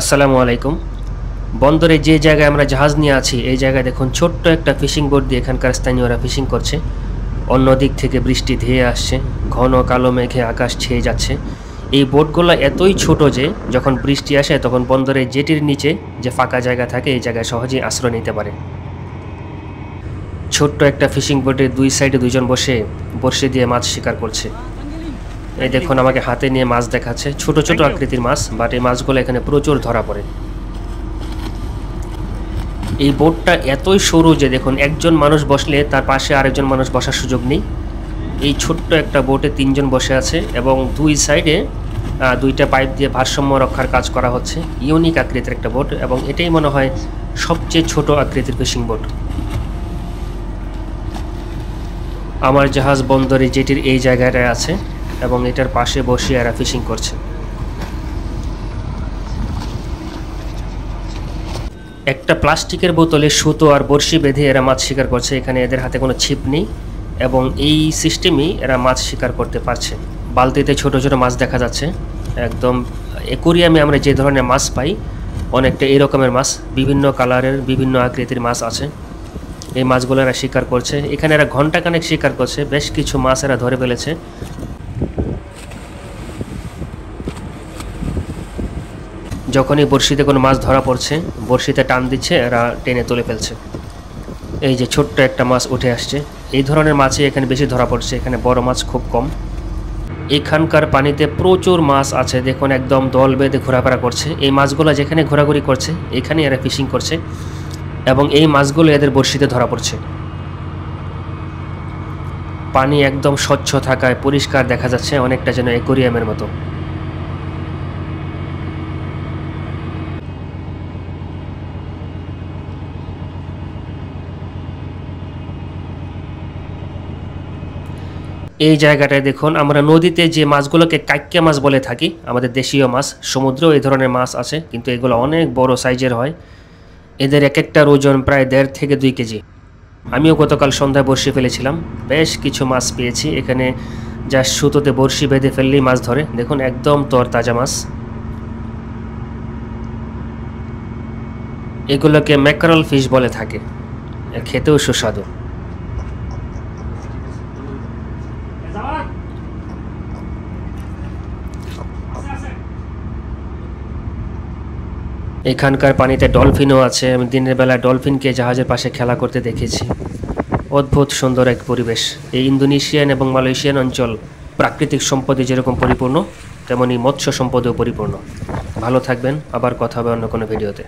আসসালামু আলাইকুম। বন্দরে যে জায়গায় আমরা জাহাজ নিয়ে আছি এই জায়গায় দেখুন ছোট্ট একটা ফিশিং বোট দিয়ে এখানকার স্থানীয়রা ফিশিং করছে। অন্য দিক থেকে বৃষ্টি ধেয়ে আসছে, ঘন কালো মেঘে আকাশ ছেয়ে যাচ্ছে। এই বোটগুলো এতই ছোট যে যখন বৃষ্টি আসে তখন বন্দরের জেটির নিচে যে ফাঁকা জায়গা থাকে এই জায়গায় সহজেই আশ্রয় নিতে পারে। ছোট্ট একটা ফিশিং বোটের দুই সাইডে দুইজন বসে বড়শি দিয়ে মাছ শিকার করছে। এই দেখুন আমাকে হাতে নিয়ে মাছ দেখাচ্ছে, ছোট ছোট আকৃতির মাছ, বাট এই মাছগুলো এখানে প্রচুর ধরা পড়ে। এই বোটটা এতই সরু যে দেখুন একজন মানুষ বসলে তার পাশে আরেকজন মানুষ বসার সুযোগ নেই। এই ছোট্ট একটা বোটে তিনজন বসে আছে এবং দুই সাইডে দুইটা পাইপ দিয়ে ভারসাম্য রক্ষার কাজ করা হচ্ছে। ইউনিক আকৃতির একটা বোট এবং এটাই মনে হয় সবচেয়ে ছোট আকৃতির ফিশিং বোট। আমার জাহাজ বন্দরে জেটির এই জায়গাটায় আছে এবং এটার পাশে বসে এরা ফিশিং করছে। একটা প্লাস্টিকের বোতলে সুতো আর বড়শি বেঁধে এরা মাছ শিকার করছে। এখানে এদের হাতে কোনো ছিপ নেই এবং এই সিস্টেমেই এরা মাছ শিকার করতে পারছে। বালতিতে ছোট ছোট মাছ দেখা যাচ্ছে, একদম অ্যাকোরিয়ামে আমরা যে ধরনের মাছ পাই অনেকটা এই রকমের মাছ, বিভিন্ন কালারের বিভিন্ন আকৃতির মাছ আছে। এই মাছগুলো এরা শিকার করছে। এখানে এরা ঘন্টাখানেক শিকার করছে, বেশ কিছু মাছ এরা ধরে ফেলেছে। যখনই বড়শিতে কোনো মাছ ধরা পড়ছে বড়শিতে টান দিচ্ছে, এরা টেনে তুলে ফেলছে। এই যে ছোট্ট একটা মাছ উঠে আসছে। এই ধরনের মাছই এখানে বেশি ধরা পড়ছে, এখানে বড় মাছ খুব কম। এখানকার পানিতে প্রচুর মাছ আছে, দেখুন একদম দল বেঁধে ঘোরাফেরা করছে। এই মাছগুলো যেখানে ঘোরাঘুরি করছে এখানে এরা ফিশিং করছে এবং এই মাছগুলো এদের বড়শিতে ধরা পড়ছে। পানি একদম স্বচ্ছ থাকায় পরিষ্কার দেখা যাচ্ছে, অনেকটা যেন অ্যাকোরিয়ামের মতো। এই জায়গাটায় দেখুন আমরা নদীতে যে মাছগুলোকে কাইক্কা মাছ বলে থাকি, আমাদের দেশীয় মাছ, সমুদ্রেও এই ধরনের মাছ আছে কিন্তু এগুলো অনেক বড় সাইজের হয়। এদের এক একটার ওজন প্রায় 1.5 থেকে 2 কেজি। আমিও গতকাল সন্ধ্যায় বড়শি ফেলেছিলাম, বেশ কিছু মাছ পেয়েছি। এখানে যা সুতোতে বড়শি বেঁধে ফেললেই মাছ ধরে, দেখুন একদম তরতাজা মাছ। এগুলোকে ম্যাকারেল ফিশ বলে থাকে, খেতেও সুস্বাদু। এখানকার পানিতে ডলফিনও আছে। আমি দিনের বেলা ডলফিনকে জাহাজের পাশে খেলা করতে দেখেছি। অদ্ভুত সুন্দর এক পরিবেশ। এই ইন্দোনেশিয়ান এবং মালয়েশিয়ান অঞ্চল প্রাকৃতিক সম্পদে যেরকম পরিপূর্ণ তেমনি মৎস্য সম্পদেও পরিপূর্ণ। ভালো থাকবেন, আবার কথা হবে অন্য কোনো ভিডিওতে।